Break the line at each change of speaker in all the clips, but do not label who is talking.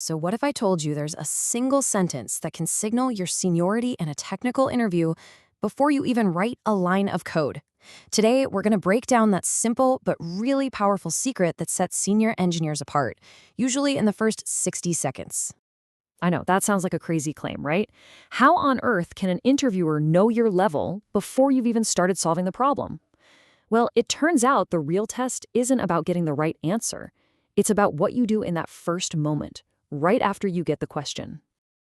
So, what if I told you there's a single sentence that can signal your seniority in a technical interview before you even write a line of code? Today, we're going to break down that simple but really powerful secret that sets senior engineers apart, usually in the first 60 seconds.
I know, that sounds like a crazy claim, right? How on earth can an interviewer know your level before you've even started solving the problem? Well, it turns out the real test isn't about getting the right answer. It's about what you do in that first moment, right after you get the question.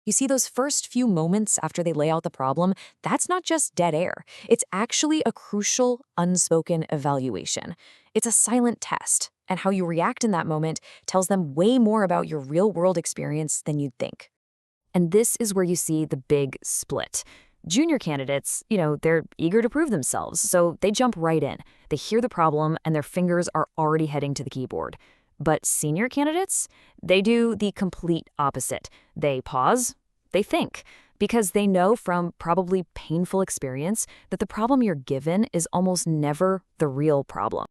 You see, those first few moments after they lay out the problem, that's not just dead air. It's actually a crucial, unspoken evaluation. It's a silent test, and how you react in that moment tells them way more about your real-world experience than you'd think. And this is where you see the big split. Junior candidates, they're eager to prove themselves, so they jump right in. They hear the problem, and their fingers are already heading to the keyboard. But senior candidates, they do the complete opposite. They pause, they think, because they know from probably painful experience that the problem you're given is almost never the real problem.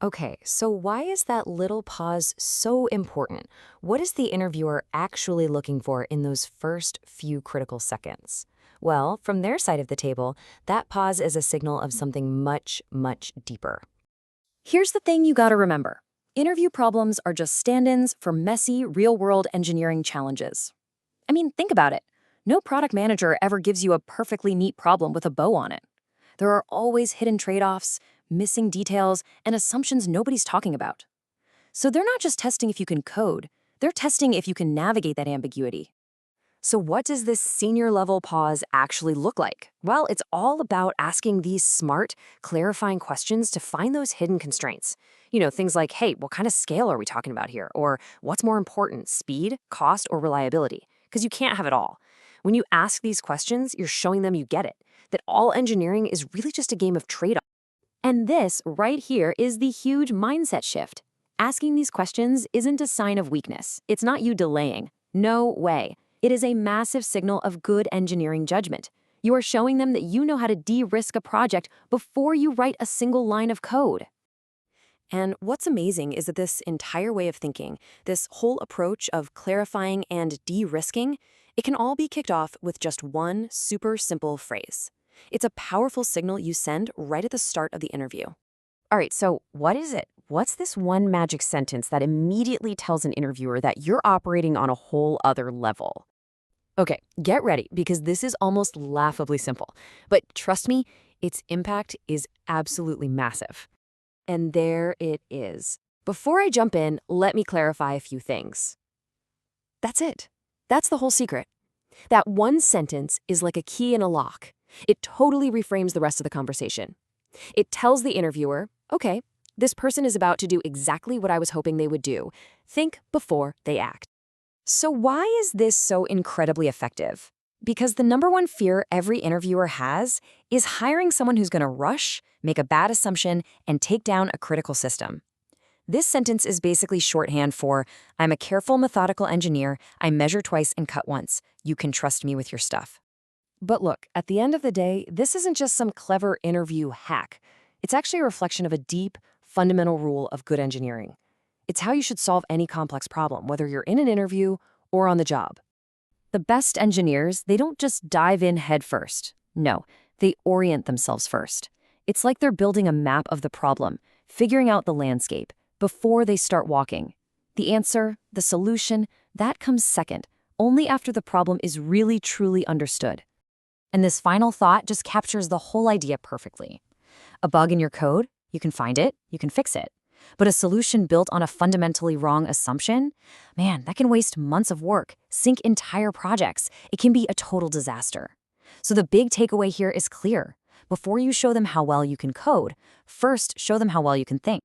Okay, so why is that little pause so important? What is the interviewer actually looking for in those first few critical seconds? Well, from their side of the table, that pause is a signal of something much, much deeper. Here's the thing you gotta remember. Interview problems are just stand-ins for messy, real-world engineering challenges. I mean, think about it. No product manager ever gives you a perfectly neat problem with a bow on it. There are always hidden trade-offs, missing details, and assumptions nobody's talking about. So they're not just testing if you can code, they're testing if you can navigate that ambiguity. So what does this senior level pause actually look like? Well, it's all about asking these smart, clarifying questions to find those hidden constraints. Things like, hey, what kind of scale are we talking about here? Or what's more important, speed, cost, or reliability? Because you can't have it all. When you ask these questions, you're showing them you get it, that all engineering is really just a game of trade-off. And this right here is the huge mindset shift. Asking these questions isn't a sign of weakness. It's not you delaying. No way. It is a massive signal of good engineering judgment. You are showing them that you know how to de-risk a project before you write a single line of code. And what's amazing is that this entire way of thinking, this whole approach of clarifying and de-risking, it can all be kicked off with just one super simple phrase. It's a powerful signal you send right at the start of the interview. All right, so what is it? What's this one magic sentence that immediately tells an interviewer that you're operating on a whole other level? Okay, get ready, because this is almost laughably simple. But trust me, its impact is absolutely massive. And there it is. Before I jump in, let me clarify a few things. That's it. That's the whole secret. That one sentence is like a key in a lock. It totally reframes the rest of the conversation. It tells the interviewer, okay, this person is about to do exactly what I was hoping they would do. Think before they act. So why is this so incredibly effective? Because the number one fear every interviewer has is hiring someone who's going to rush, make a bad assumption, and take down a critical system. This sentence is basically shorthand for, I'm a careful, methodical engineer. I measure twice and cut once. You can trust me with your stuff. But look, at the end of the day, this isn't just some clever interview hack. It's actually a reflection of a deep, fundamental rule of good engineering. It's how you should solve any complex problem, whether you're in an interview or on the job. The best engineers, they don't just dive in head first. No, they orient themselves first. It's like they're building a map of the problem, figuring out the landscape, before they start walking. The answer, the solution, that comes second, only after the problem is really truly understood. And this final thought just captures the whole idea perfectly. A bug in your code, you can find it, you can fix it. But a solution built on a fundamentally wrong assumption, man, that can waste months of work, sink entire projects. It can be a total disaster. So the big takeaway here is clear. Before you show them how well you can code, first show them how well you can think.